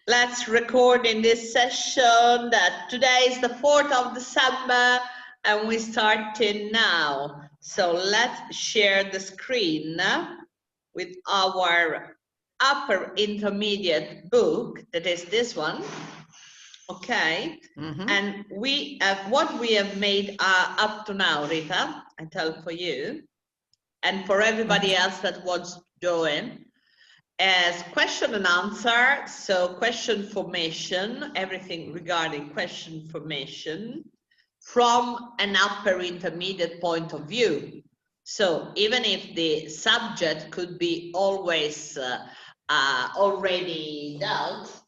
Let's record in this session that today is the 4th of December and we're starting now. So let's share the screen with our upper intermediate book, that is this one. Okay, and we have what we have made up to now, Rita, I tell for you, and for everybody else that wants to join, as question and answer. So question formation, everything regarding question formation from an upper intermediate point of view. So even if the subject could be always already dealt,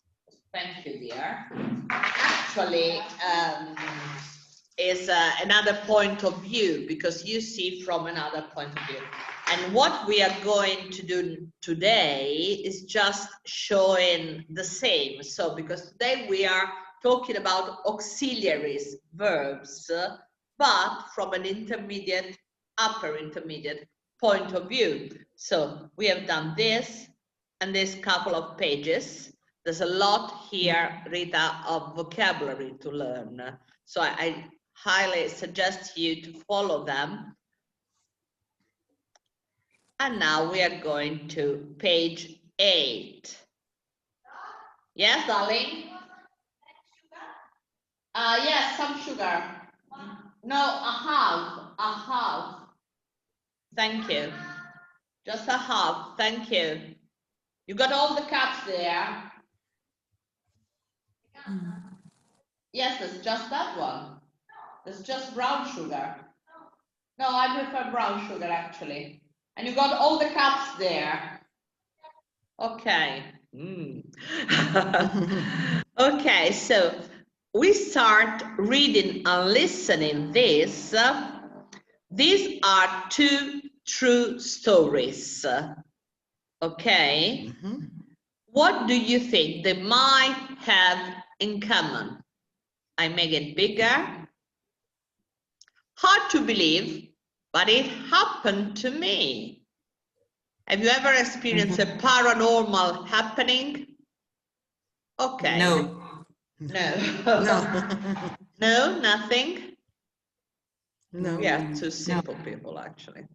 thank you, dear, actually is another point of view, because you see from another point of view. And what we are going to do today is just showing the same. So because today we are talking about auxiliaries, verbs, but from an intermediate, upper intermediate point of view. So we have done this and this couple of pages. There's a lot here, Rita, of vocabulary to learn. So I highly suggest you to follow them. And now we are going to page 8. Yes, darling? Yes, some sugar. No, a half. Thank you. Just a half, thank you. You got all the cups there? Yes, it's just that one. It's just brown sugar. No, I prefer brown sugar actually. And you got all the cups there. Okay. Okay, so we start reading and listening this. These are two true stories. Okay. What do you think they might have in common? I make it bigger. Hard to believe, but it happened to me. Have you ever experienced a paranormal happening? Okay. No. No, nothing? No. Yeah, too simple people, actually.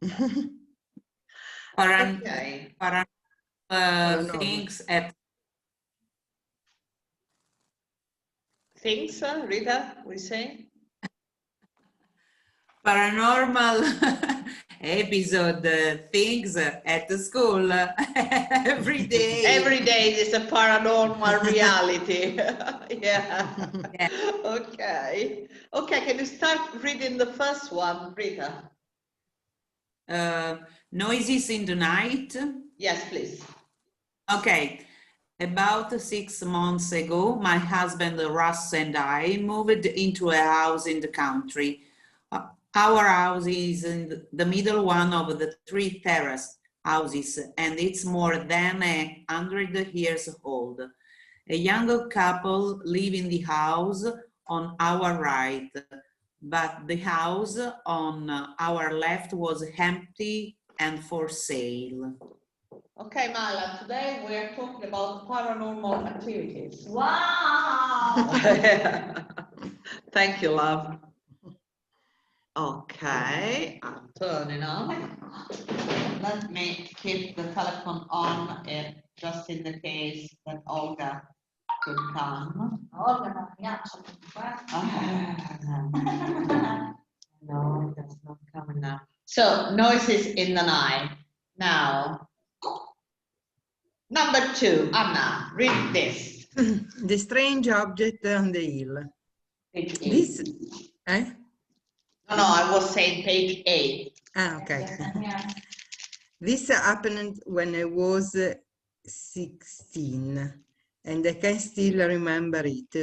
Okay. Things at... Things, Rita, we say? Paranormal episode, things at the school every day. Every day is a paranormal reality. Yeah. Okay. Okay, can you start reading the first one, Rita? Noises in the night. Yes, please. Okay. About 6 months ago, my husband Russ and I moved into a house in the country. Our house is in the middle one of the 3 terrace houses, and it's more than 100 years old. A young couple live in the house on our right, but the house on our left was empty and for sale. Okay, Mala, today we're talking about paranormal activities. Wow! Thank you, love. Okay, I'm turning on. Let me keep the telephone on just in the case that Olga could come. Olga, no, that's not coming now. So, noises in the night. Now, number 2, Anna, read this. The strange object on the hill. Page 8. This, No, I was saying page 8. Ah, okay. This happened when I was 16, and I can still remember it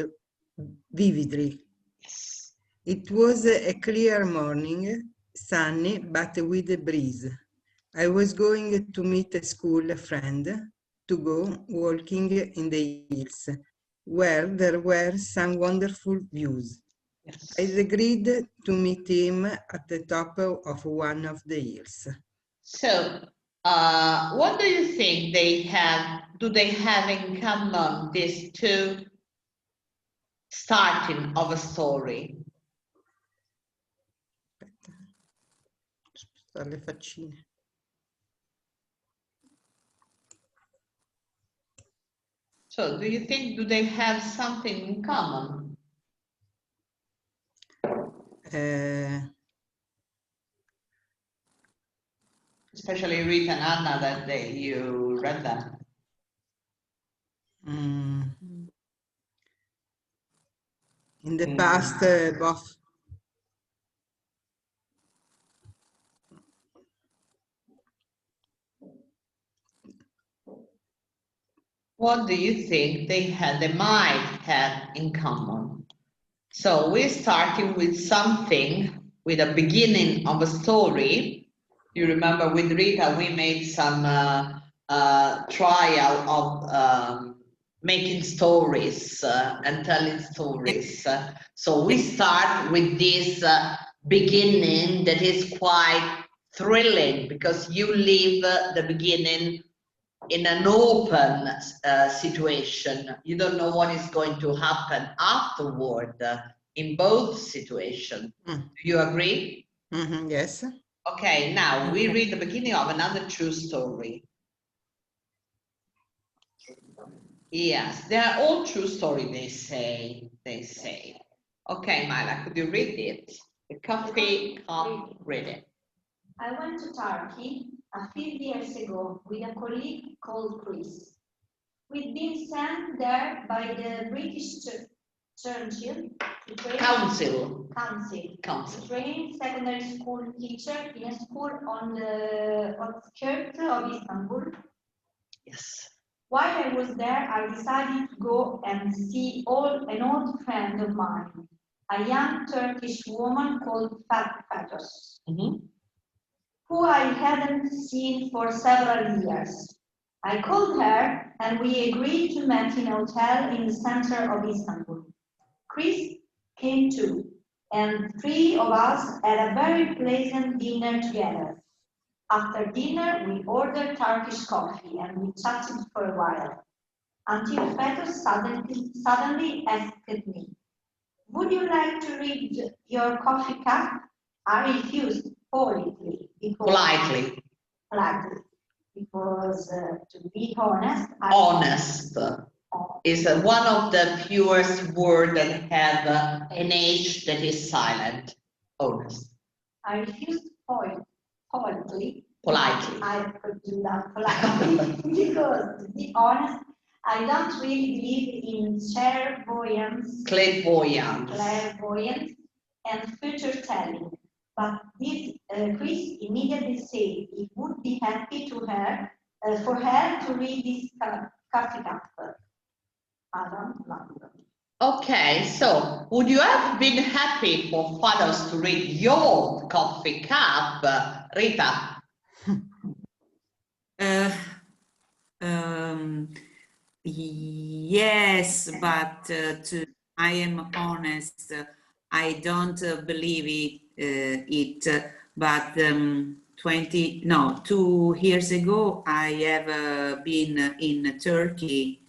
vividly. Yes. It was a clear morning, sunny, but with a breeze. I was going to meet a school friend to go walking in the hills, where there were some wonderful views. Yes. I agreed to meet him at the top of one of the hills. So, What do you think they have? Do they have in common these two starting of a story? Spostare le faccine. So, do you think do they have something in common? Especially Rita and Anna that you read them. In the past, both. What do you think they might have in common? So we're starting with something, with a beginning of a story. You remember with Rita, we made some trial of making stories and telling stories. So we start with this beginning that is quite thrilling because you leave the beginning in an open situation. You don't know what is going to happen afterward in both situations. Do you agree? Yes. Okay, now we read the beginning of another true story. Yes, they are all true story, they say. Okay, Myla, could you read it? The coffee cup reading. I went to Turkey a few years ago with a colleague called Chris. We'd been sent there by the British Churchill to train Council. To train secondary school teacher in a school on the outskirts of Istanbul. Yes. While I was there, I decided to go and see an old friend of mine, a young Turkish woman called Fatos, who I hadn't seen for several years. I called her and we agreed to meet in a hotel in the center of Istanbul. Chris came too, and three of us had a very pleasant dinner together. After dinner, we ordered Turkish coffee and we chatted for a while, until Fetus suddenly asked me, "Would you like to read your coffee cup?" I refused politely. Politely, because to be honest, honest is one of the fewest words that have an H that is silent. Honest. I refused politely. I could do that politely because, to be honest, I don't really believe in clairvoyance and future telling. But this Chris immediately said it would be happy for her to read this coffee cup. Adam London. Okay, so would you have been happy for fathers to read your coffee cup, Rita? Yes, but I am honest, I don't believe it, but 2 years ago, I have been in Turkey,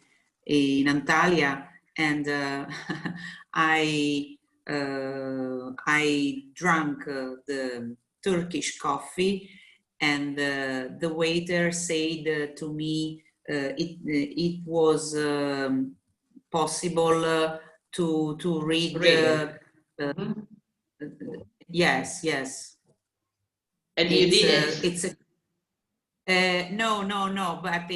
in Antalya, and I drank the Turkish coffee, and the waiter said to me, it was possible to read. Yes. And you did it. It's no, but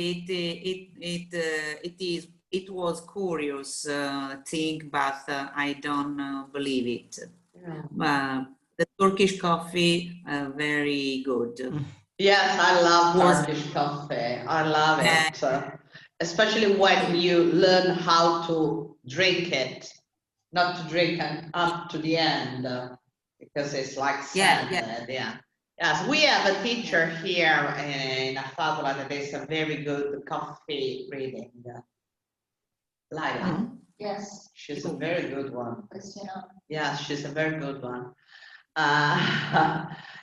it was curious thing, but I don't believe it. Yeah. The Turkish coffee, very good. Yes, I love Turkish coffee. I love it. Especially when you learn how to drink it, not to drink up to the end, because it's like sand. Yeah. Yes, we have a teacher here in Fabula that is a very good coffee reading. Laila. Yes. She's a very good one. Yes, she's a very good one.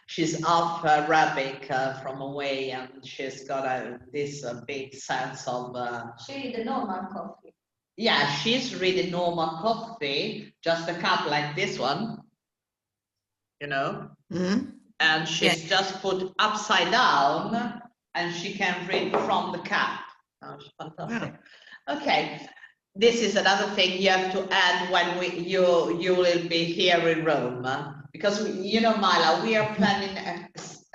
She's half Arabic from away, and she's got this big sense of. She need the normal coffee. Yeah, she's really normal coffee, just a cup like this one, you know, and she's just put upside down, and she can read from the cup. Oh, fantastic. Yeah. Okay, this is another thing you have to add when you will be here in Rome, because you know, Mila, we are planning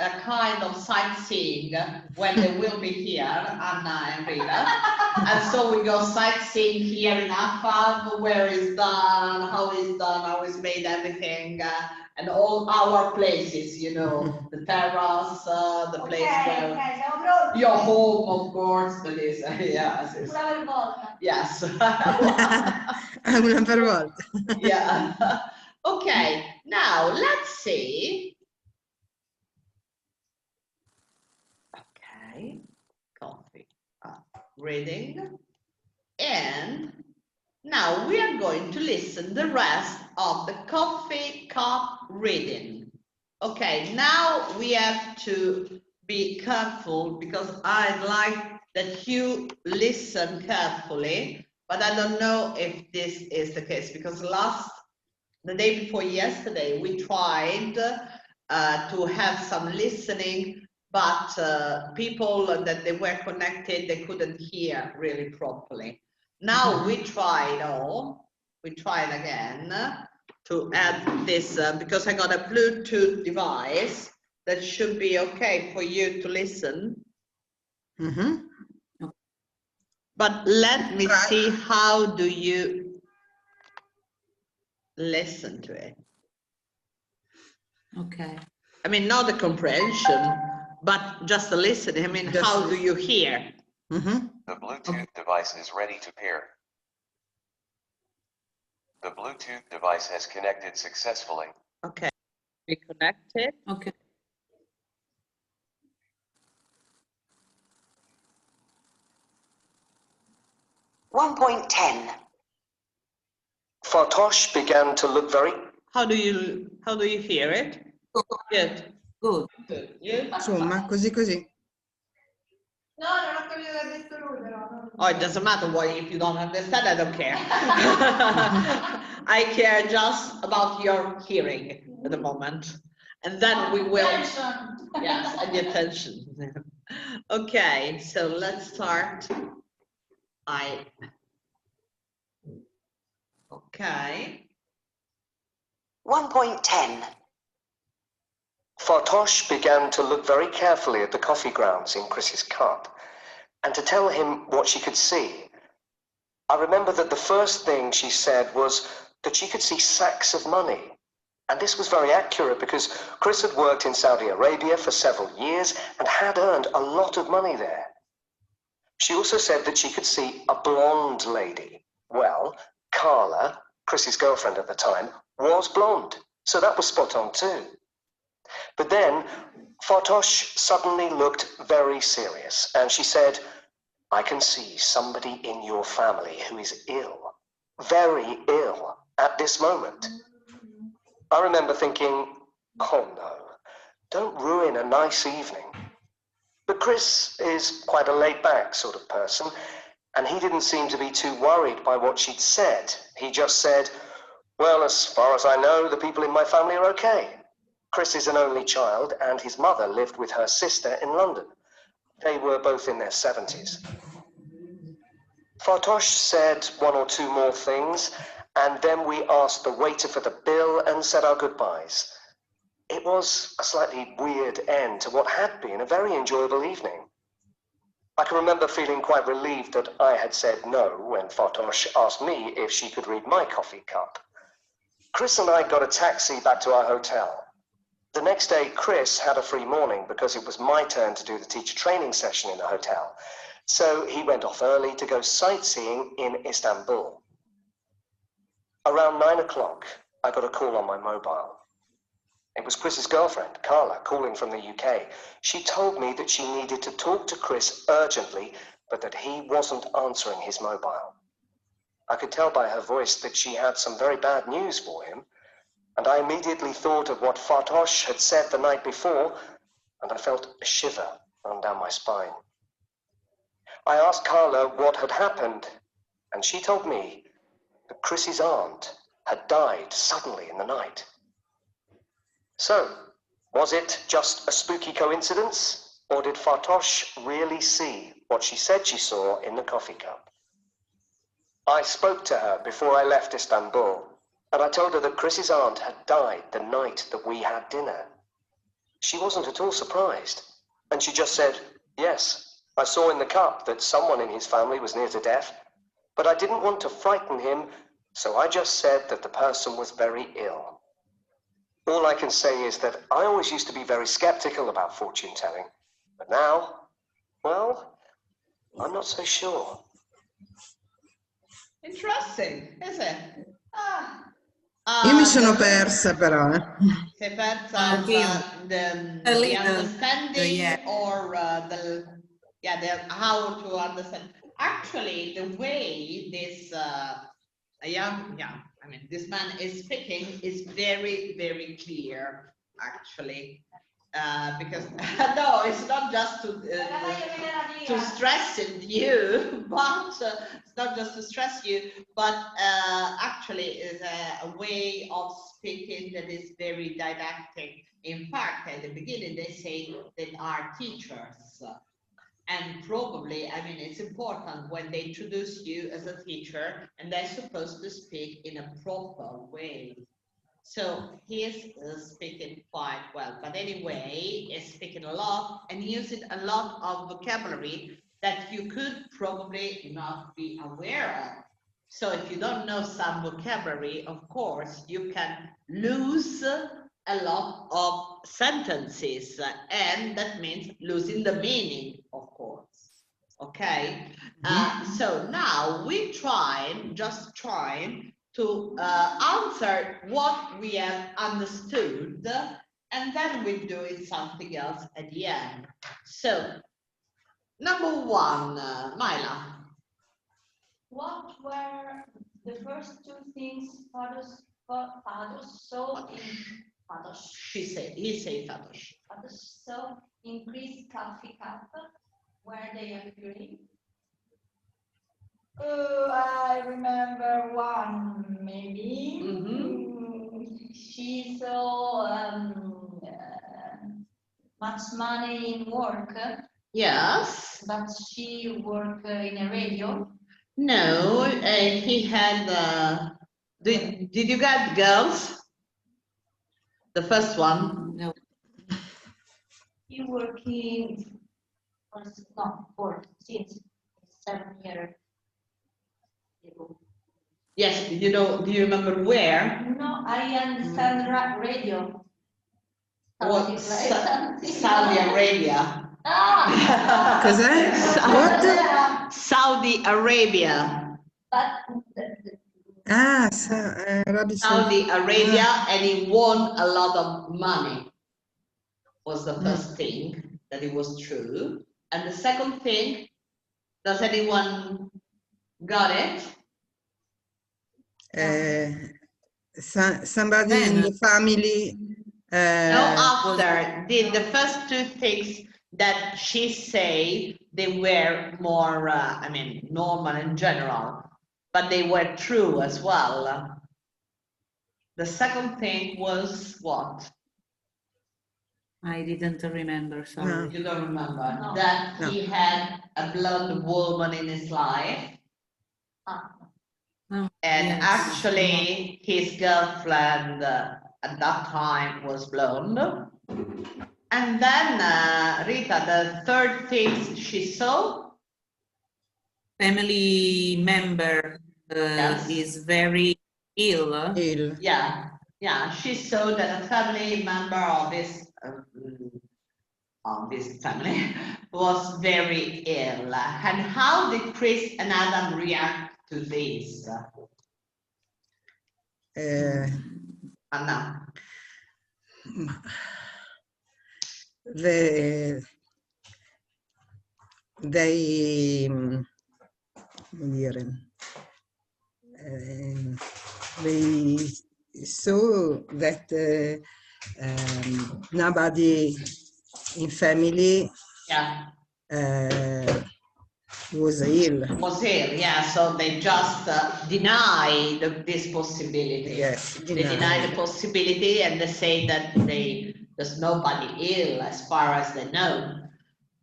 a kind of sightseeing when they will be here, Anna and Rita. And so we go sightseeing here in AFAB, where it's done, how it's made, everything, and all our places, you know, the terrace, the place where your home, of course, that is, yes. Yes. Una per volta. Yeah. Okay, now let's see. Okay, coffee, reading. And now we are going to listen the rest of the coffee cup reading. Okay, now we have to be careful because I'd like that you listen carefully, but I don't know if this is the case because the day before yesterday, we tried to have some listening, but people that they were connected, they couldn't hear really properly. Now we tried again to add this because I got a Bluetooth device that should be okay for you to listen. But let me see, how do you listen to it? Okay. I mean, not the comprehension, but just the listening. I mean, Just how do you hear? The Bluetooth device is ready to pair. The Bluetooth device has connected successfully. Okay, we connected. Okay. Fartosh began to look very... How do you hear it? Good. Good. Good. You? Insomma, così così. No, non ho capito che ha detto lui, però. Oh, it doesn't matter what, if you don't understand, I don't care. I care just about your hearing at the moment. And then we will. Attention. Yes, and the attention. Okay, so let's start. Okay. 1.10. Fartosh began to look very carefully at the coffee grounds in Chris's cup and to tell him what she could see. I remember that the first thing she said was that she could see sacks of money. And this was very accurate because Chris had worked in Saudi Arabia for several years and had earned a lot of money there. She also said that she could see a blonde lady. Well, Carla, Chris's girlfriend at the time, was blonde, so that was spot on too. But then Fartosh suddenly looked very serious and she said, I can see somebody in your family who is ill, very ill at this moment. I remember thinking, oh no, don't ruin a nice evening. But Chris is quite a laid-back sort of person, and he didn't seem to be too worried by what she'd said. He just said, well, as far as I know, the people in my family are okay. Chris is an only child, and his mother lived with her sister in London. They were both in their 70s. Fartosh said one or two more things, and then we asked the waiter for the bill and said our goodbyes. It was a slightly weird end to what had been a very enjoyable evening. I can remember feeling quite relieved that I had said no when Fartosh asked me if she could read my coffee cup. Chris and I got a taxi back to our hotel. The next day, Chris had a free morning because it was my turn to do the teacher training session in the hotel. So he went off early to go sightseeing in Istanbul. Around 9 o'clock, I got a call on my mobile. It was Chris's girlfriend, Carla, calling from the UK. She told me that she needed to talk to Chris urgently, but that he wasn't answering his mobile. I could tell by her voice that she had some very bad news for him. and I immediately thought of what Fatosh had said the night before, and I felt a shiver run down my spine. I asked Carla what had happened, and she told me that Chrissy's aunt had died suddenly in the night. So, was it just a spooky coincidence, or did Fatosh really see what she said she saw in the coffee cup? I spoke to her before I left Istanbul, and I told her that Chrissy's aunt had died the night that we had dinner. She wasn't at all surprised, and she just said, "Yes, I saw in the cup that someone in his family was near to death, but I didn't want to frighten him, so I just said that the person was very ill." All I can say is that I always used to be very skeptical about fortune telling, but now, well, I'm not so sure. Interesting, is it? Io mi sono persa però. Sei persa the understanding or how to understand. Actually, the way this this man is speaking is very, very clear, actually. Because no, it's not just to stress you, but it's not just to stress you, but actually is a way of speaking that is very didactic. In fact, at the beginning, they say they are teachers. And probably, I mean, it's important when they introduce you as a teacher and they're supposed to speak in a proper way. So he is speaking quite well, but anyway, he's speaking a lot and using a lot of vocabulary that you could probably not be aware of. So if you don't know some vocabulary, of course, you can lose a lot of sentences, and that means losing the meaning, of course. Okay, so now we just trying to answer what we have understood, and then we do it something else at the end. So, number one, Myla. What were the first two things fathers saw in Fatosh? He say Fatosh. Fatosh saw increased coffee cup. Were they appearing? I remember one, maybe. She saw much money in work. Yes. But she worked in a radio. No, he had. Did you get girls? The first one. No. He working since 7 years ago. Yes, you know, do you remember where? No, I understand radio. What? Saudi Arabia. Ah! Cos'è? What? Saudi Arabia. But Saudi Arabia, and he won a lot of money. Was the first thing that it was true. And the second thing, does anyone got it? Somebody in the family. No, after the first two things that she say, they were more, I mean, normal in general, but they were true as well. The second thing was what? I didn't remember, sorry. No. You don't remember? No. That he had a blonde woman in his life. Oh, And yes. actually, his girlfriend at that time was blonde. And then, Rita, the third thing she saw? Family member Yes. is very ill. Yeah, she saw that a family member of this family was very ill. And how did Chris and Adam react to this? Anna. They saw that nobody in family Yeah, was ill. was ill, yeah, so they just deny this possibility. Yes, They deny the possibility and they say that there's nobody ill as far as they know.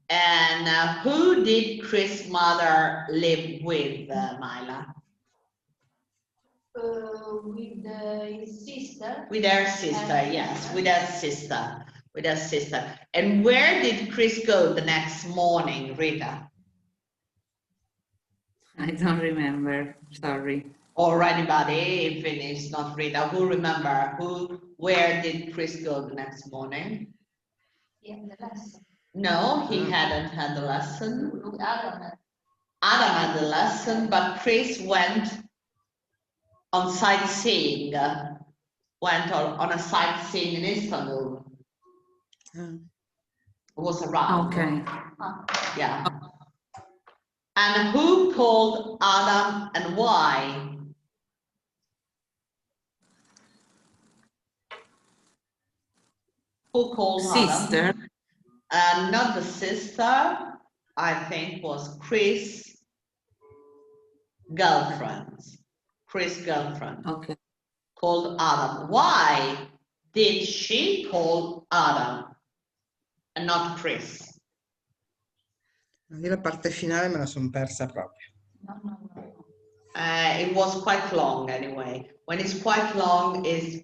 And who did Chris' mother live with, Myla? With his sister. With her sister, yes, with her sister, with her sister. And where did Chris go the next morning, Rita? I don't remember, sorry. Or anybody, if it is not Rita, who remember where did Chris go the next morning? Yeah, the lesson. No, he hadn't had the lesson. Adam. Adam had the lesson, but Chris went on sightseeing, went on a sightseeing in Istanbul. Was around. Okay. Yeah. And who called Adam and why? Who called Sister. Adam? Not the sister, I think was Chris' girlfriend. Chris' girlfriend. Okay. Called Adam. Why did she call Adam and not Chris? Io la parte finale me la sono persa proprio. No. It was quite long anyway. When it's quite long, it's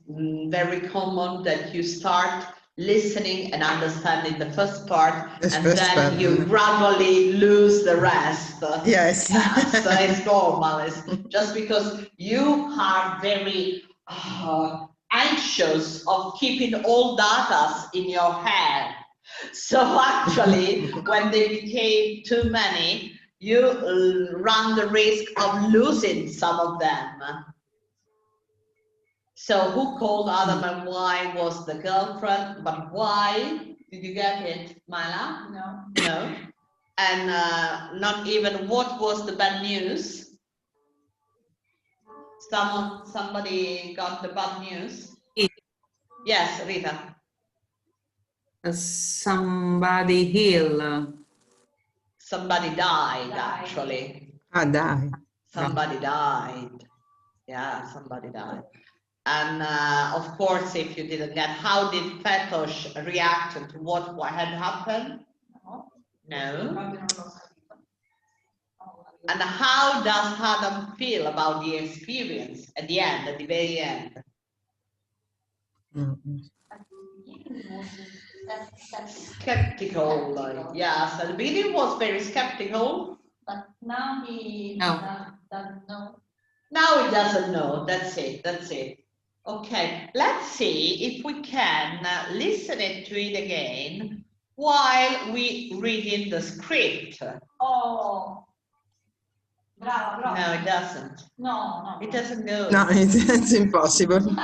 very common that you start listening and understanding the first part, and then you gradually lose the rest. Yes. Yeah, so it's normal. It's just because you are very anxious of keeping all data in your head. So actually, when they became too many, you run the risk of losing some of them. So who called Adam and why was the girlfriend, but why? Did you get it, Myla? No. No. And not even what was the bad news? Somebody got the bad news? Yes, Rita. Somebody ill. Somebody died, actually. Ah, dai. Somebody died. Yeah, somebody died. And of course, if you didn't get, how did Fetosh react to what had happened? No. And how does Adam feel about the experience at the end, at the very end? Skeptical, yes. At the beginning was very skeptical. But now he doesn't know. Now he doesn't know. That's it. That's it. Okay. Let's see if we can listen to it again while we reading the script. Oh. Brava. No, it doesn't. No. It doesn't go. No, it's impossible. No,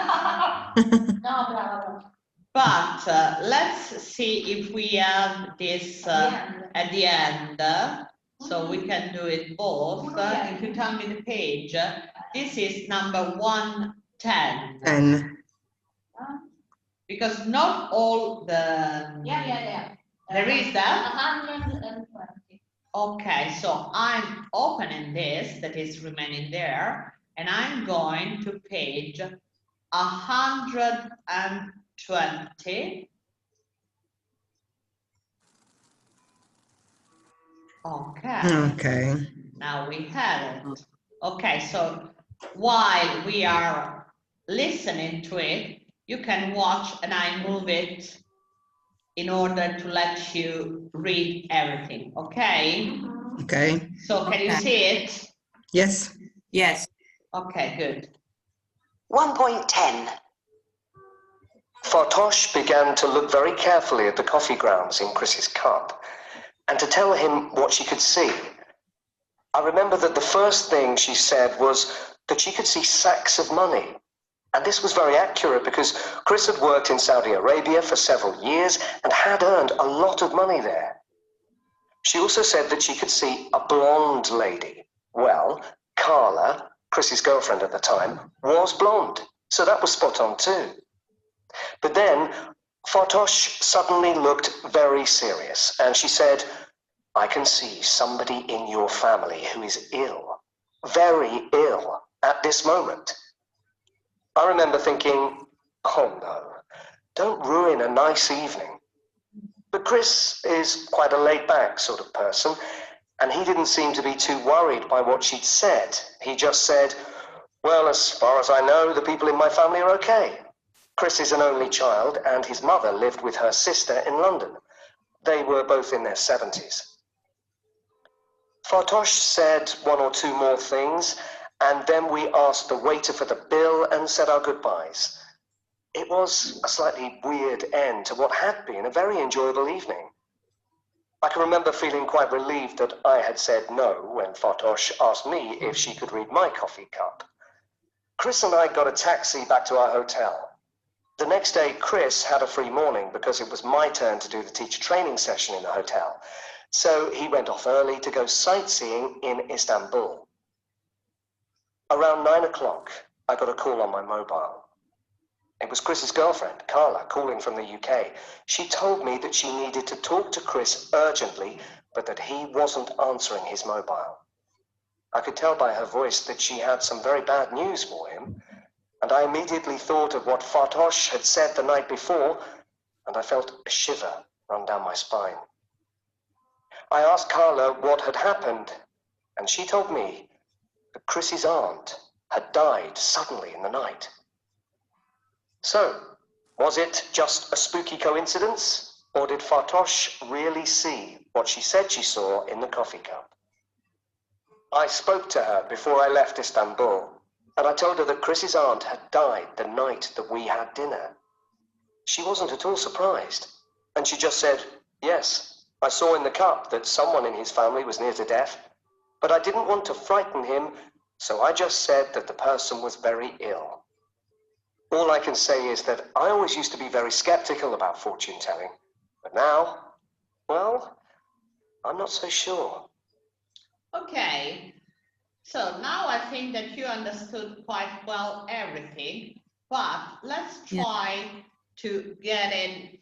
brava. But let's see if we have this at the end. So we can do it both. If you tell me the page, this is number 110. 10. Because not all the... Yeah. There is that? 120. Okay, so I'm opening this, that is remaining there, and I'm going to page 120. Okay. Now we have it. Okay, so while we are listening to it, you can watch and I move it in order to let you read everything, okay? Okay. So can you see it? Yes. Yes. Okay, good. 1.10. Fatosh began to look very carefully at the coffee grounds in Chris's cup and to tell him what she could see. I remember that the first thing she said was that she could see sacks of money. And this was very accurate because Chris had worked in Saudi Arabia for several years and had earned a lot of money there. She also said that she could see a blonde lady. Well, Carla, Chris's girlfriend at the time, was blonde. So that was spot on too. But then Fatosh suddenly looked very serious and she said, I can see somebody in your family who is ill, very ill at this moment. I remember thinking, oh no, don't ruin a nice evening. But Chris is quite a laid-back sort of person, and he didn't seem to be too worried by what she'd said. He just said, well, as far as I know, the people in my family are okay. Chris is an only child, and his mother lived with her sister in London. They were both in their 70s. Fatosh said one or two more things, and then we asked the waiter for the bill and said our goodbyes. It was a slightly weird end to what had been a very enjoyable evening. I can remember feeling quite relieved that I had said no when Fatosh asked me if she could read my coffee cup. Chris and I got a taxi back to our hotel. The next day, Chris had a free morning because it was my turn to do the teacher training session in the hotel. So he went off early to go sightseeing in Istanbul. Around 9 o'clock, I got a call on my mobile. It was Chris's girlfriend, Carla, calling from the UK. She told me that she needed to talk to Chris urgently, but that he wasn't answering his mobile. I could tell by her voice that she had some very bad news for him, and I immediately thought of what Fatosh had said the night before, and I felt a shiver run down my spine. I asked Carla what had happened, and she told me that Chris's aunt had died suddenly in the night. So, was it just a spooky coincidence, or did Fatosh really see what she said she saw in the coffee cup? I spoke to her before I left Istanbul, and I told her that Chris's aunt had died the night that we had dinner. She wasn't at all surprised, and she just said, yes, I saw in the cup that someone in his family was near to death, but I didn't want to frighten him, so I just said that the person was very ill. All I can say is that I always used to be very skeptical about fortune telling, but now, well, I'm not so sure. Okay, so now I think that you understood quite well everything, but let's try to get in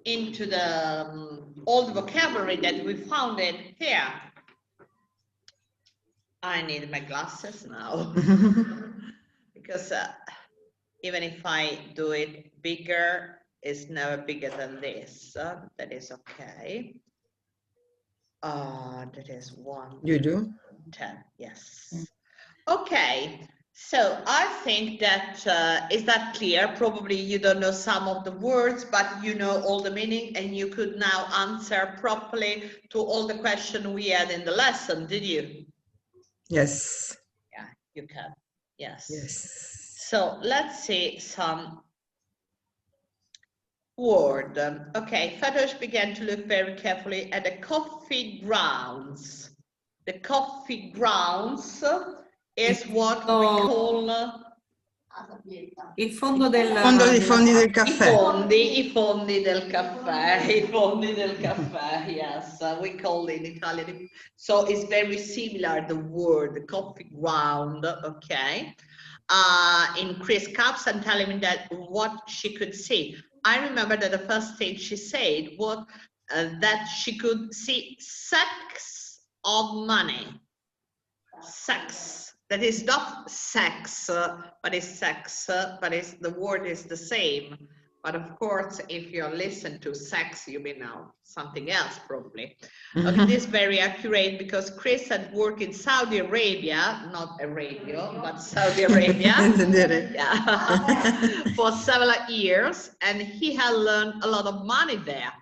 into the all the vocabulary that we found in here. I need my glasses now because even if I do it bigger, it's never bigger than this. That is okay. That is 1. You do? 10, yes. Okay, so I think that is that clear? Probably you don't know some of the words, but you know all the meaning, and you could now answer properly to all the questions we had in the lesson, did you? Yes. Yeah, you can. Yes. Yes. So let's see some word. Okay, Fatosh began to look very carefully at the coffee grounds. The coffee grounds is what we call Il fondo del... I fondi del caffè. I fondi del caffè, i fondi del caffè, yes, we call it in Italian. So it's very similar, the word, the coffee ground, okay. In Chris cups and telling me that what she could see. I remember that the first thing she said was that she could see sacks of money. Sacks. That is not sex, but it's sex, but the word is the same. But of course, if you listen to sex, you mean now something else probably. Okay, this is very accurate because Chris had worked in Saudi Arabia, not Arabia, but Saudi Arabia, yeah, for several years, and he had learned a lot of money there.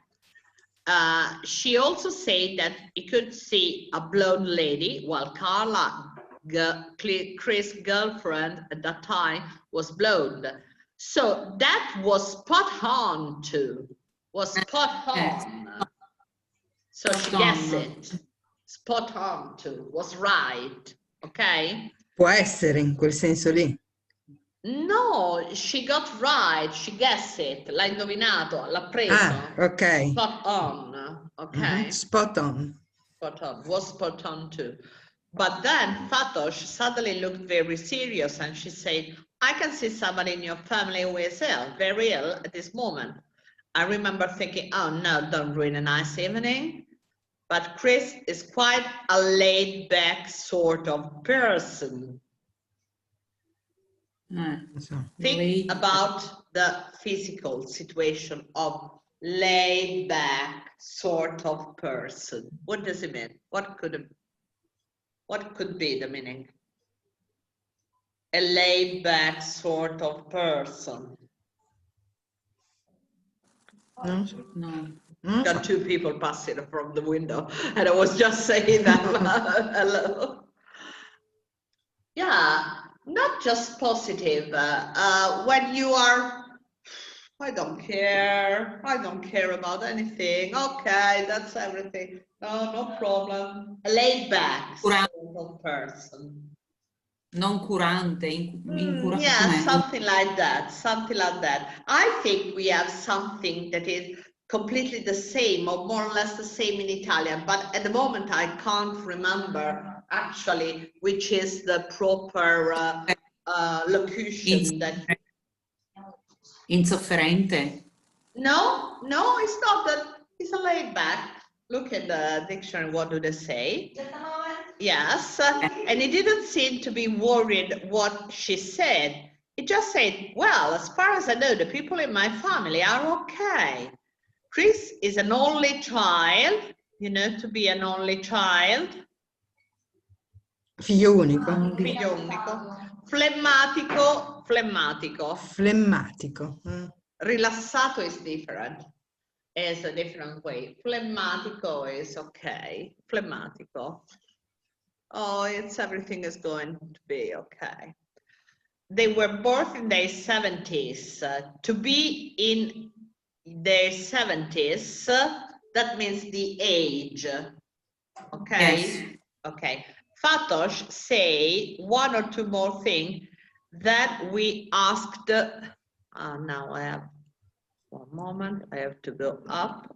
She also said that he could see a blonde lady, while Carla, Chris' girlfriend at that time, was blonde. So that was spot on too. Was spot on. So she guessed it. Spot on too. Was right. Okay. Può essere in quel senso lì. No, she got right. She guessed it. L'ha indovinato. L'ha preso. Ah, ok. Spot on. Okay. Spot on. Spot on. Was spot on too. But then Fatosh suddenly looked very serious and she said, I can see somebody in your family who is ill, very ill at this moment. I remember thinking, oh no, don't ruin a nice evening. But Chris is quite a laid-back sort of person. Think about the physical situation of laid-back sort of person. What does it mean? What could be the meaning? A laid-back sort of person. No. Got two people passing from the window, and I was just saying that. Hello. Yeah, not just positive. When you are, I don't care about anything. Okay, that's everything. No problem. A laid back sort of person. Non curante, incurante. Yeah, something like that. I think we have something that is completely the same or more or less the same in Italian, but at the moment I can't remember actually which is the proper locution. That Insofferente. No, it's not that. It's a laid back. Look at the dictionary. What do they say? Yes, and it didn't seem to be worried what she said. It just said, well, as far as I know, the people in my family are okay. Chris is an only child, you know, to be an only child. Figlio unico. Figlio unico. Flemmatico. Rilassato is different. It's a different way. Flemmatico is okay. Flemmatico. Oh, everything is going to be okay. They were both in their 70s. To be in their 70s, that means the age. Okay? Yes. Okay. Fatosh say one or two more things that we asked. Now I have one moment. I have to go up.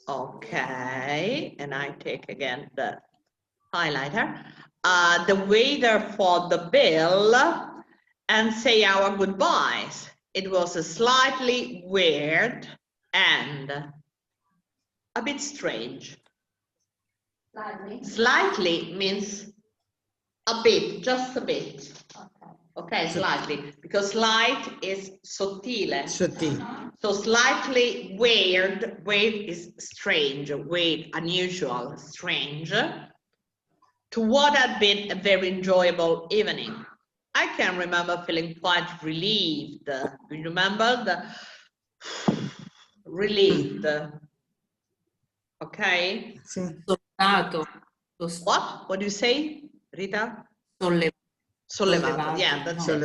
Okay, and I take again the highlighter. The waiter for the bill and say our goodbyes. It was a slightly weird and a bit strange. Slightly means a bit, just a bit. Okay, slightly, because slight is sottile. So slightly weird is strange, weird, unusual, strange, to what had been a very enjoyable evening. I can remember feeling quite relieved. Do you remember the relieved? Okay. Sollevato. What do you say, Rita? Sollevato. Yeah, that's it.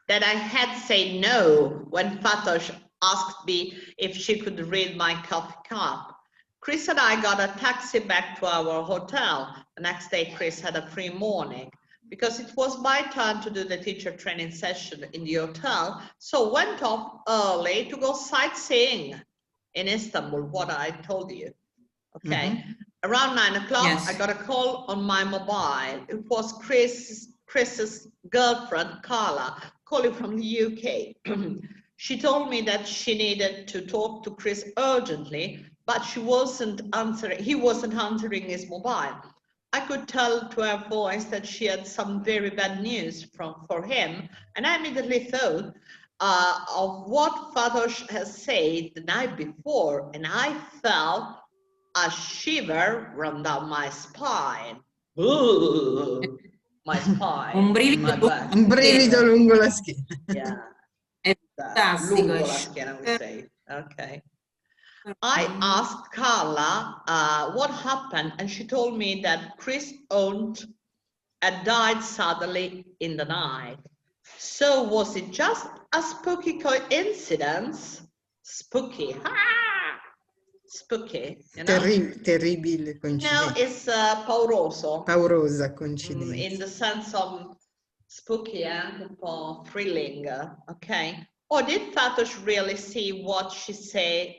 That I had to say no when Fatosh asked me if she could read my coffee cup. Chris and I got a taxi back to our hotel. The next day, Chris had a free morning because it was my turn to do the teacher training session in the hotel. So went off early to go sightseeing in Istanbul, what I told you. Okay. Around 9 o'clock, yes. I got a call on my mobile. It was Chris's girlfriend, Carla, calling from the UK. She told me that she needed to talk to Chris urgently, but he wasn't answering his mobile. I could tell to her voice that she had some very bad news for him, and I immediately thought of what Fatosh has said the night before, and I felt a shiver run down my spine. Ooh, my spine. Un brivido lungo la schiena. Yeah. Fantastico. Lungo la schiena, we say. Okay. I asked Carla what happened, and she told me that Chris aunt had died suddenly in the night. So was it just a spooky coincidence? Spooky. Spooky, you know? Terribile coincidenza. No, it's pauroso. Paurosa coincidenza. In the sense of spooky and un po' thrilling, okay? Or did Fatosh really see what she said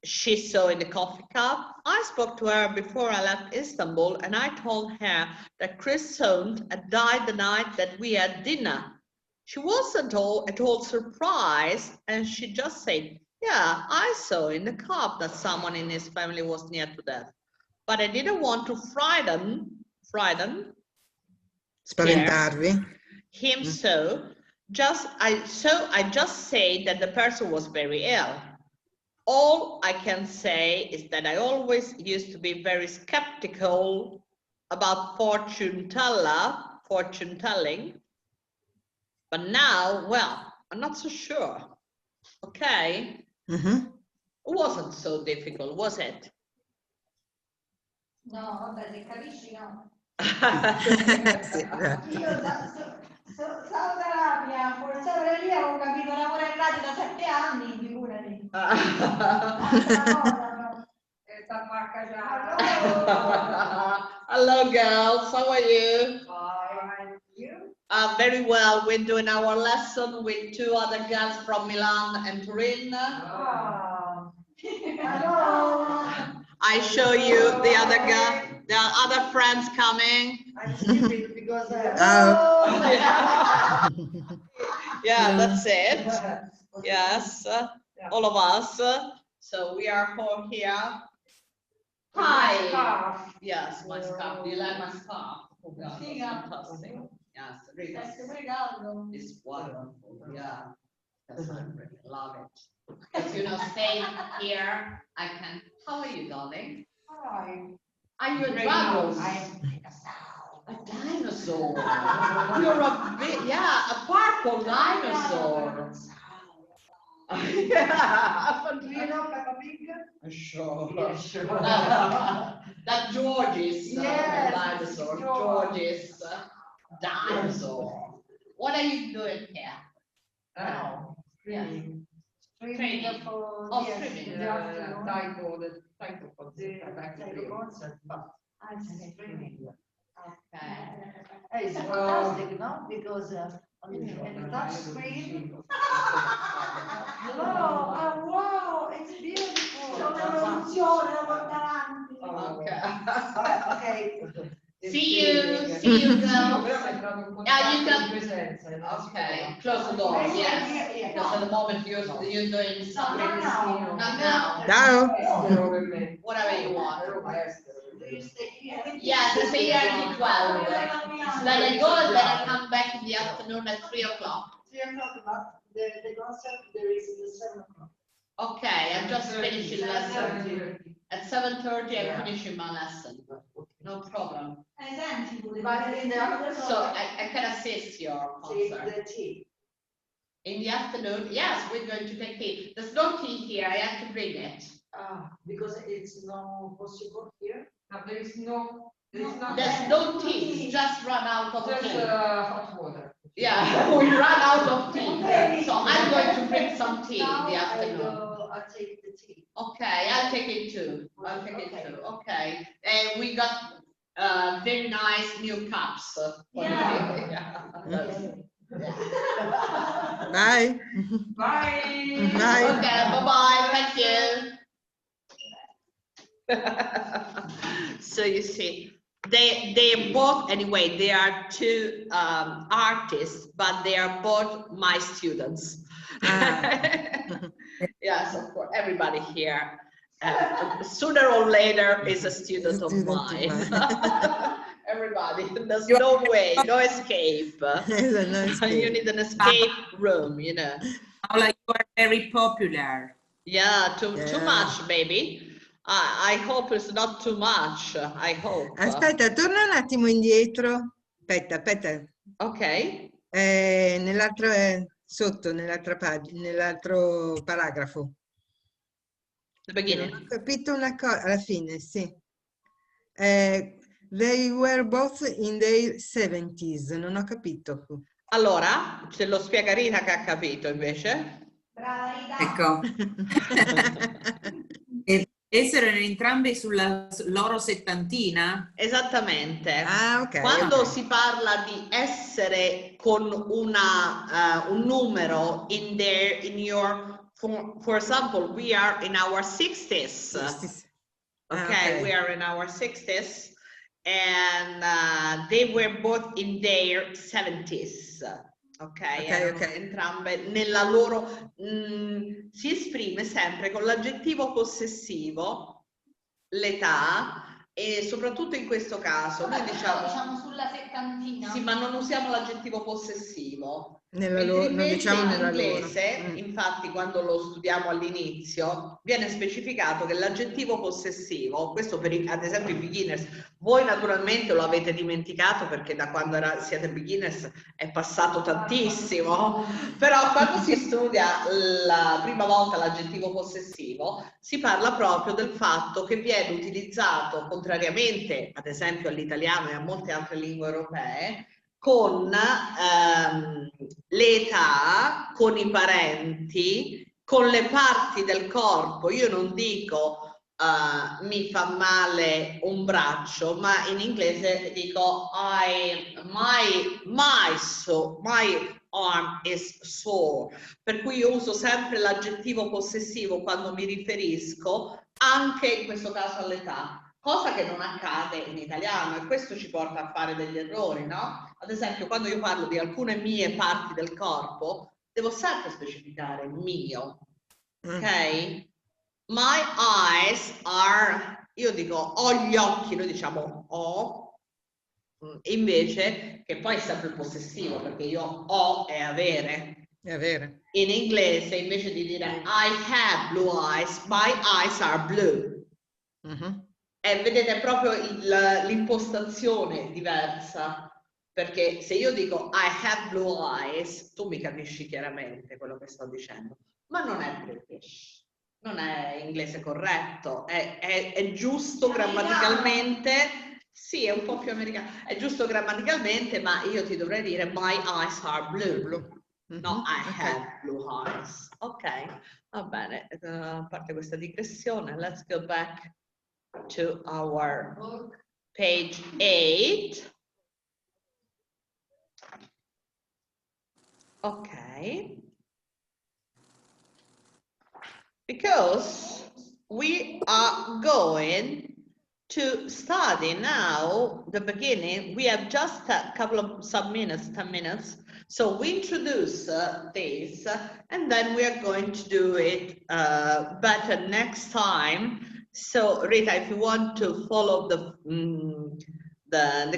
she saw in the coffee cup. I spoke to her before I left Istanbul, and I told her that Chris Soames had died the night that we had dinner. She wasn't at all surprised, and she just said, yeah, I saw in the cup that someone in his family was near to death. But I didn't want to frighten Spaventarvi. him, so I just say that the person was very ill. All I can say is that I always used to be very skeptical about fortune telling, but now, well, I'm not so sure. Okay? Mhm. It wasn't so difficult, was it? No, vabbè, se capisci, no. Sì, Io Saudi Arabia, forse lì avevo capito lavoro in radio da 7 anni, figurati. Altra cosa, no? Hello, girls. How are you? Fine. You? Very well. We're doing our lesson with 2 other girls from Milan and Turin. Oh. Hello. I show you the other girl. There are other friends coming. I'm stupid because Yeah, that's it. Yes, all of us. So we are all here. Hi. Scarf. Yes, my scarf. Do you like my scarf? Oh, God, that's fantastic. Yes, really. It's wonderful. Yeah. Yes, I really love it. Because, you know, staying here, I can. How are you, darling? Hi. Are you a Right dragon? now, A dinosaur. You're a big, yeah, a purple dinosaur. Yeah. Do you know Peppa Pig? Sure. Yeah, sure. That George's Yes, dinosaur. George. George's dinosaur. What are you doing here? Oh, Streaming. Streaming for Oh, yes, streaming. in the afternoon. I'm streaming. Okay. It's fantastic, no? Because on the touch screen. No, wow, it's beautiful. C'è una rivoluzione da portare avanti. Okay. Okay. See you girls. Yeah, you can. Okay, close the door. Yes. Because at the moment you're doing something. No. Not now. Ciao. Whatever you want. Do you stay here? Yes, I stay here until 12. Then I go and then I come back in the afternoon at 3 o'clock. 3 o'clock, but the concert there is the 7 o'clock. Okay, I'm just finishing lesson. At 7:30 I'm finishing my lesson. No problem. But in the afternoon. So I can assist your concert. The tea. In the afternoon, yes, we're going to take tea. There's no tea here, I have to bring it. Because it's not possible here. There's no tea, it's just run out of tea. Hot water. Yeah, we ran out of tea. So I'm going to bring some tea in the afternoon. I'll take the tea. Okay, I'll take it too. Okay. And we got very nice new cups. Yeah. Bye. Bye. Bye. Okay, bye-bye, thank you. So you see, they both, anyway, they are 2 artists, but they are both my students. Yes, of course, everybody here, sooner or later is a student of mine. Everybody, there's no way, no escape. You need an escape room, you know. Paola, you are very popular. Yeah, too much, baby. I hope it's not too much. I hope. Aspetta, torna un attimo indietro. Aspetta. Ok. Nell'altro, sotto, nell'altra pagina, nell'altro paragrafo. The Non beginning. ho capito una cosa, alla fine, sì. They were both in their 70s, non ho capito. Allora, ce lo spiega Rita che ha capito invece. Brava Rita. Ecco. Essero entrambi sulla loro settantina? Esattamente. Ah, ok. Quando ok. si parla di essere con un numero in your for example, we are in our 60s. Okay, we are in our 60s, and they were both in their 70s. Ok, entrambe nella loro si esprime sempre con l'aggettivo possessivo l'età, e soprattutto in questo caso noi diciamo sulla settantina. sì, ma non usiamo l'aggettivo possessivo. Non diciamo in nella inglese, loro. infatti, quando lo studiamo all'inizio, viene specificato che l'aggettivo possessivo, questo per ad esempio i beginners, voi naturalmente lo avete dimenticato perché da quando siete beginners è passato tantissimo, però quando si studia la prima volta l'aggettivo possessivo si parla proprio del fatto che viene utilizzato, contrariamente ad esempio all'italiano e a molte altre lingue europee, con l'età, con i parenti, con le parti del corpo. Io non dico mi fa male un braccio, ma in inglese dico my arm is sore, per cui io uso sempre l'aggettivo possessivo quando mi riferisco anche in questo caso all'età. Cosa che non accade in italiano, e questo ci porta a fare degli errori, no? Ad esempio, quando io parlo di alcune mie parti del corpo, devo sempre specificare mio, ok? My eyes are, io dico ho gli occhi, noi diciamo ho, invece, che poi è sempre il possessivo, perché io ho è avere. È avere. In inglese, invece di dire I have blue eyes, my eyes are blue. E vedete proprio l'impostazione diversa, perché se io dico I have blue eyes, tu mi capisci chiaramente quello che sto dicendo, ma non è British, non è inglese corretto, è giusto grammaticalmente, sì, è un po' più americano, è giusto grammaticalmente, ma io ti dovrei dire my eyes are blue. No, I have blue eyes. Ok, va bene, a parte questa digressione, let's go back to our page 8. Okay. Because we are going to study now the beginning. We have just a couple of some minutes, 10 minutes. So we introduce this, and then we are going to do it better next time. So Rita, if you want to follow the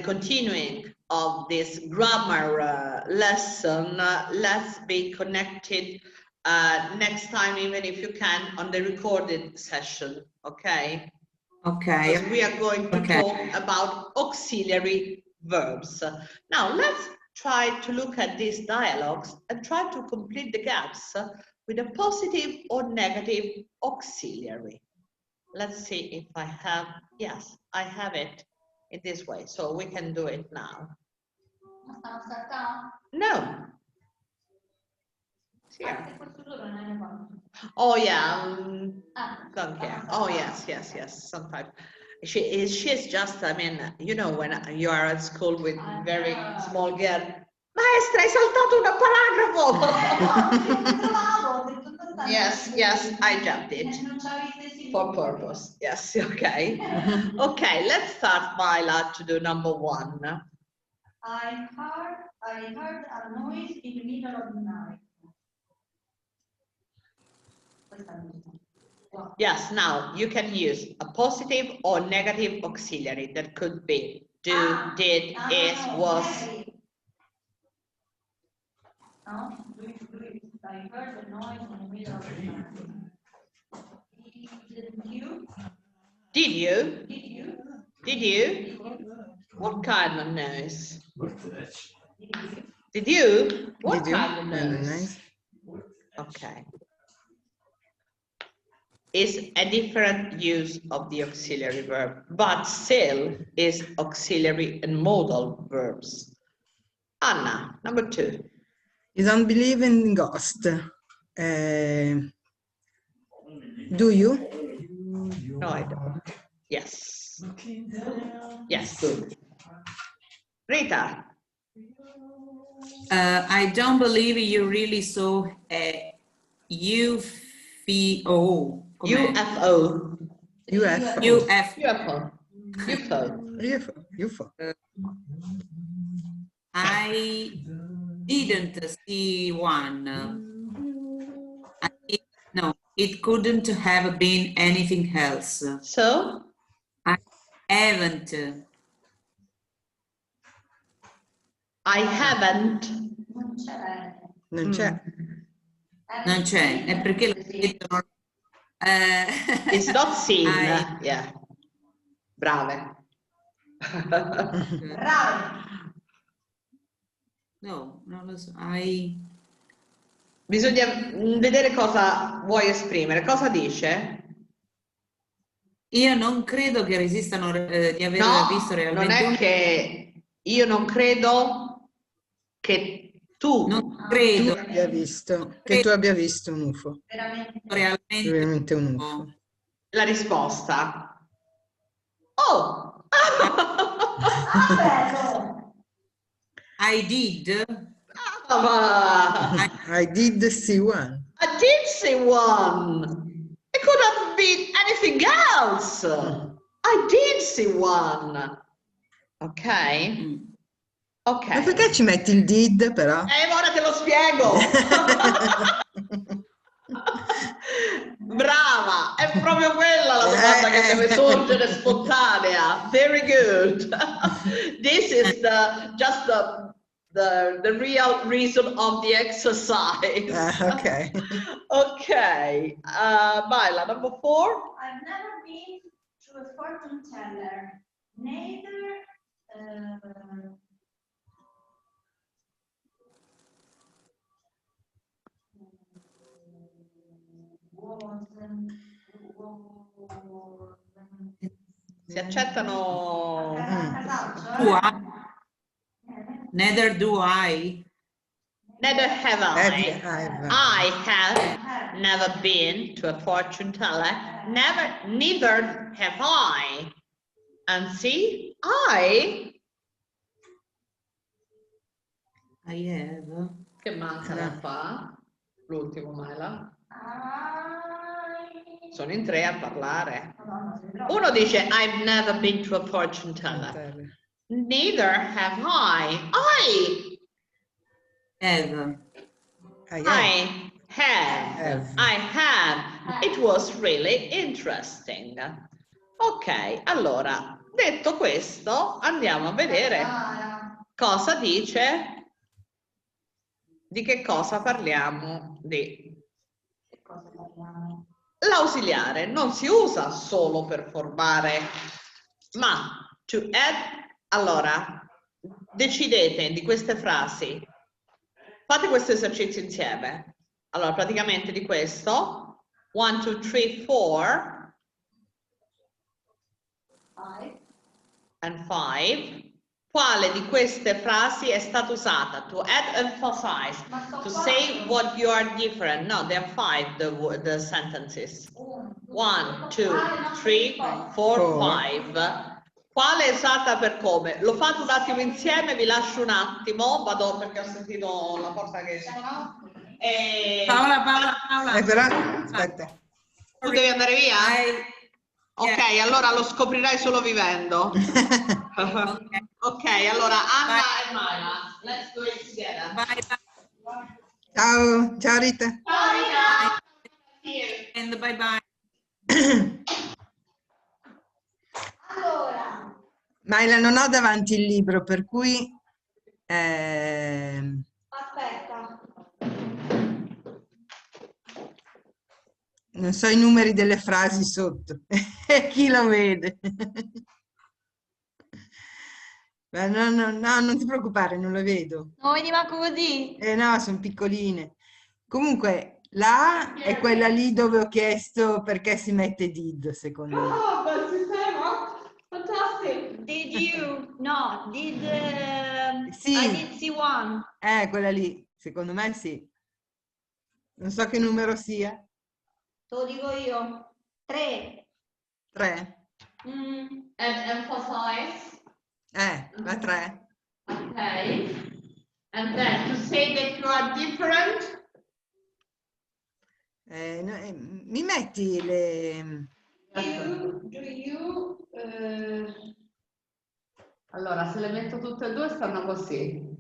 continuing of this grammar lesson, let's be connected next time, even if you can, on the recorded session, okay? Okay. Because we are going to talk about auxiliary verbs. Now let's try to look at these dialogues and try to complete the gaps with a positive or negative auxiliary. Let's see if I have, yes, I have it in this way, so we can do it now. No. Yeah. Oh yeah, don't care. Oh yes, sometimes. She's just, I mean, you know, when you are at school with very small girl, maestra, hai saltato un paragrafo! Yes, I jumped it. For purpose, yes, okay. Okay, let's start, Myla, to do number 1. I heard a noise in the middle of the night. Yes, now you can use a positive or negative auxiliary. That could be do, did, is, was. No? I heard a noise in the middle of the night. Did you? What kind of noise? Did you? What kind of noise? Okay. Is a different use of the auxiliary verb, but still is auxiliary and modal verbs. Anna, number 2. You don't believe in ghosts. Do you? No, I don't. Yes. Yes, good. Rita. I don't believe you really saw a UFO UFO. Com'è? UFO. UFO. UFO. UFO. UFO. UFO. I didn't see one. No, it couldn't have been anything else. So, I haven't. I haven't. Non c'è. Non c'è. Non c'è. È perché l'ho detto. It's not seen. I- Yeah. Brave. Bravo. No, non lo so. Bisogna vedere cosa vuoi esprimere. Cosa dice? Io non credo che resistano di aver No, visto non realmente è che io non credo che tu non credo Che tu abbia visto un UFO. Veramente. realmente Veramente un UFO. la risposta. Oh! Bello. I did. Brava! I did see one. I did see one. It could have been anything else. I did see one. Ok? Ok. Ma perché ci metti il did però? Ora te lo spiego. Brava, è proprio quella la domanda che deve sorgere spontanea. Very good. This is the real reason of the exercise. Ok. Okay. Maila, number 4. I've never been to a fortune teller. Neither Si accettano. Do I? Neither do I. Neither have I. I've- I have never been to a fortune teller. Neither have I. And see, I. I have. Che manca da fa? L'ultimo, Maila. Sono in 3 a parlare. Uno dice I've never been to a fortune teller. Neither have I. Have. I have. It was really interesting. Ok, allora, detto questo, andiamo a vedere cosa dice, di che cosa parliamo L'ausiliare non si usa solo per formare, ma to add. Allora, decidete di queste frasi. Fate questo esercizio insieme. Allora, praticamente di questo, 1, 2, 3, 4 and 5. Quale di queste frasi è stata usata? To add emphasize, to say what you are different. No, there are 5 the sentences. 1, 2, 3, 4, 5. Quale è usata per come? Lo fate un attimo insieme, vi lascio un attimo, vado perché ho sentito la porta che suona. Paola. Però, aspetta. Tu devi andare via? Ok, allora lo scoprirai solo vivendo. Ok, allora Anna e Maila, let's do it together. Bye. Ciao Rita. Ciao Rita. And bye bye. Allora, Maila, non ho davanti il libro, per cui aspetta. non so i numeri delle frasi sotto. Chi lo vede? Ma no, non ti preoccupare, non lo vedo. Non vedi manco così? No, sono piccoline. Comunque, la A è quella lì dove ho chiesto perché si mette did, secondo me. Oh, bel sistema! Fantastico! Did you? No, did Sì. I did see one. Quella lì, secondo me sì. Non so che numero sia. Te lo dico io. 3. 3? And emphasize. La 3. Okay. And then to say that you are different. Mi metti le... Allora, se le metto tutte e due stanno così.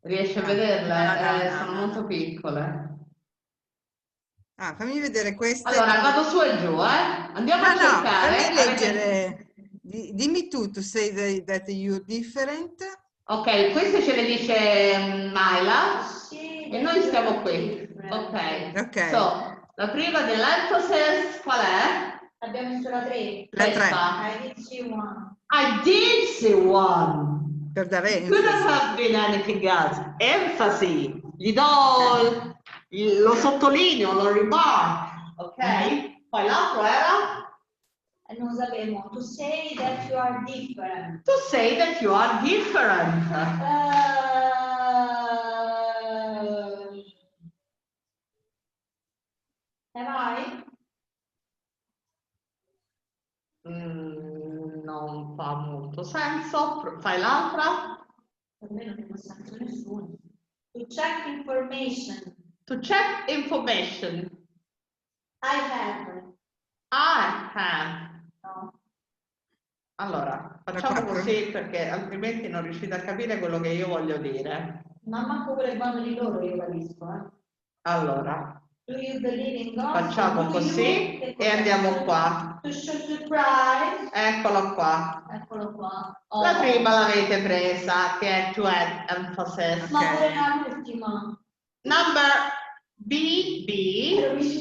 Riesci a No, vederle? no, Sono molto piccole. Ah, fammi vedere queste. Allora, vado su e giù, eh? Andiamo No, a no, fammi cercare. leggere. Dimmi tu, to say that you're different. Ok, queste ce le dice Naila e noi stiamo qui. Ok. Ok. So, la prima dell'emphasis qual è? Abbiamo messo la 3. La 3. Questa. I did see one. I did see one. Per dare Couldn't enfasi. have been anything else. Enfasi. Gli do lo sottolineo, lo remark. Ok? Poi l'altro era? Non sapevo. To say that you are different. To say that you are different. Have I? Non fa molto senso. Fai l'altra. Per me non ha senso nessuno. To check information. To check information. I have. I have. No. Allora, La facciamo 4. così perché altrimenti non riuscite a capire quello che io voglio dire. Ma manco quelle che vanno di loro io capisco, eh. Allora, Do you believe in God? facciamo Do così you- e andiamo qua. To show surprise. Eccolo qua. Eccolo qua. La prima l'avete presa, che è to add emphasis. Ma pure l'ultima. Number B,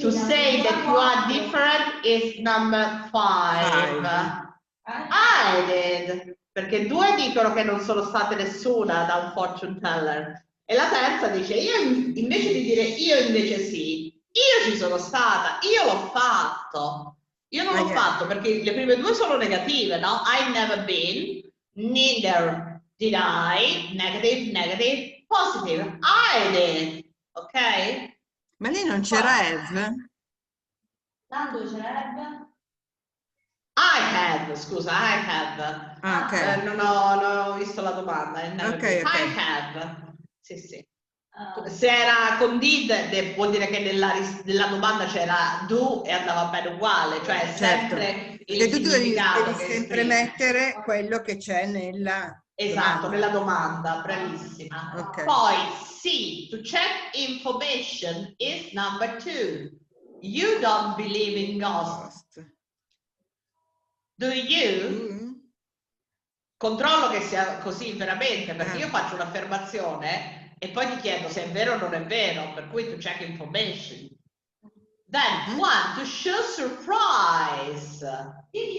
to say that you are different is number 5. I did, perché due dicono che non sono state nessuna da un fortune teller e la terza dice io invece di dire io invece sì, io ci sono stata, io l'ho fatto. Io non l'ho fatto perché le prime due sono negative, no? I've never been, neither did I, negative, negative, positive. I did, ok? Ma lì non c'era have? Tanto c'era I have, scusa, I have. Ah, ok. Non ho visto la domanda. Ok. I have. Sì, sì. Se era con did, vuol dire che nella domanda c'era do e andava bene uguale, cioè sempre il Perché tu devi significato che sempre esprime. mettere quello che c'è nella Esatto, domanda. nella domanda, bravissima. Ok. Poi C, to check information is number 2. You don't believe in ghosts. Do you? Controllo che sia così veramente, perché io faccio un'affermazione e poi ti chiedo se è vero o non è vero, per cui to check information. Then, one, to show surprise. Did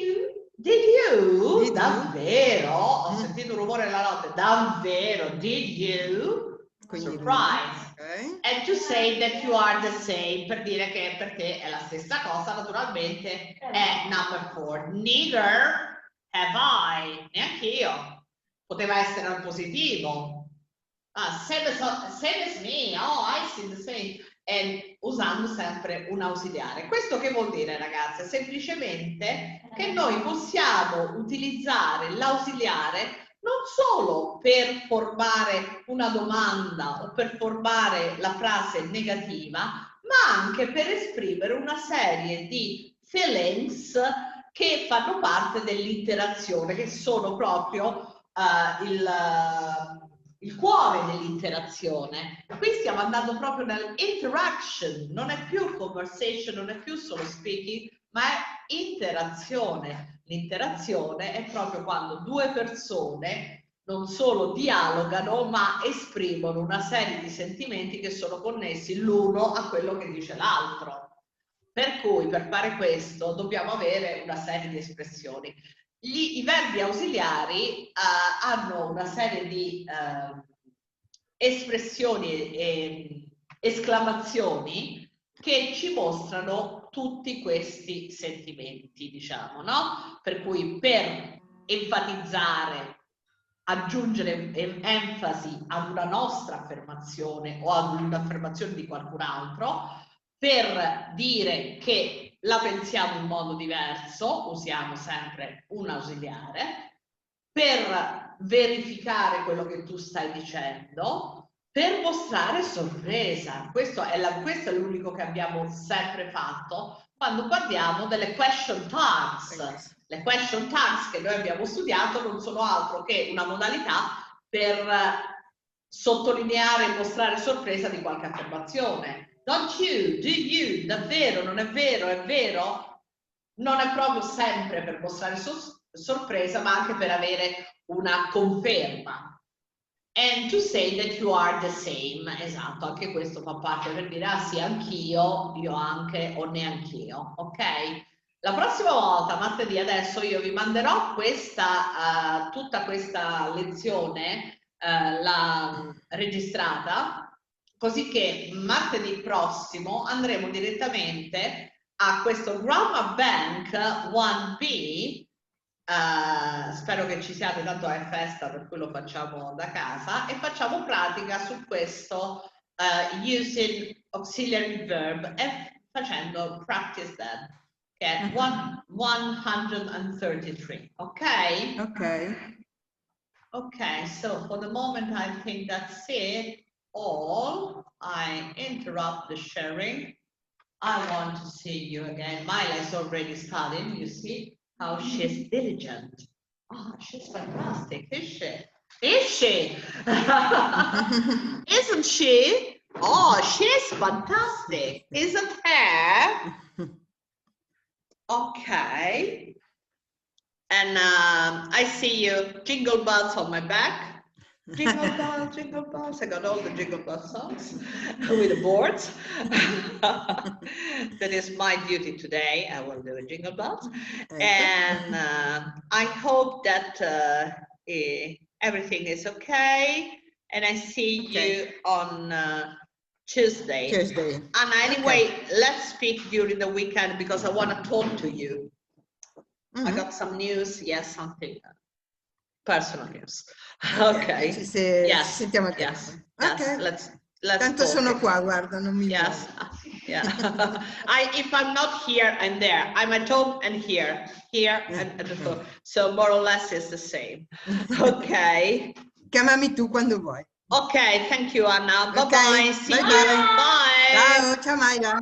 you? Davvero? Ho sentito un rumore nella notte. Davvero? Did you? Quindi Surprise. Okay. And to say that you are the same, per dire che per te è la stessa cosa, naturalmente è number 4. Neither have I. Neanche io. Poteva essere al positivo. Same as me. Oh, I see the same. E usando sempre un ausiliare. Questo che vuol dire, ragazze? Semplicemente che noi possiamo utilizzare l'ausiliare non solo per formare una domanda o per formare la frase negativa, ma anche per esprimere una serie di feelings che fanno parte dell'interazione, che sono proprio il cuore dell'interazione. Qui stiamo andando proprio nell'interaction, non è più conversation, non è più solo speaking, ma è interazione. L'interazione è proprio quando due persone non solo dialogano, ma esprimono una serie di sentimenti che sono connessi l'uno a quello che dice l'altro. Per cui per fare questo dobbiamo avere una serie di espressioni. I verbi ausiliari hanno una serie di espressioni e esclamazioni che ci mostrano tutti questi sentimenti, diciamo, no? Per cui per enfatizzare, aggiungere enfasi ad una nostra affermazione o ad un'affermazione di qualcun altro, per dire che la pensiamo in modo diverso, usiamo sempre un ausiliare, per verificare quello che tu stai dicendo, per mostrare sorpresa. Questo è l'unico che abbiamo sempre fatto quando parliamo delle question tags. Le question tags che noi abbiamo studiato non sono altro che una modalità per sottolineare e mostrare sorpresa di qualche affermazione. Don't you, do you, davvero, non è vero, è vero? Non è proprio sempre per mostrare sorpresa, ma anche per avere una conferma. And to say that you are the same. Esatto, anche questo fa parte per dire, ah sì, anch'io, io anche o neanch'io, ok? La prossima volta, martedì, adesso io vi manderò questa, tutta questa lezione, la registrata, così che martedì prossimo andremo direttamente a questo Grammar Bank 1B. Spero che ci siate, tanto è festa per cui lo facciamo da casa, e facciamo pratica su questo using auxiliary verb e facendo practice that, che è 133, ok? Ok, so for the moment I think that's it all. I interrupt the sharing. I want to see you again. Myla is already studying, you see how she's diligent. Oh, she's fantastic, is she? Is she? Isn't she? Oh, she's fantastic, isn't her? Okay. And I see you, jingle bells on my back. Jingle bells, jingle bells. I got all the jingle bell songs with the boards. That is my duty today. I will do the jingle bells. And I hope that everything is okay. And I see you on Tuesday. And anyway, let's speak during the weekend because I want to talk to you. I got some news, yes, something personal news. Okay. Yes. Yes. Okay. Let's Tanto talk. sono qua, guarda, non mi Yes. Yeah. If I'm not here, I'm there. I'm at home and here and at the phone. So more or less it's the same. Okay. Chiamami tu quando vuoi. Okay. Thank you, Anna. Bye bye. Okay. See Bye you. bye. Bye. Ciao, ciao Mayra.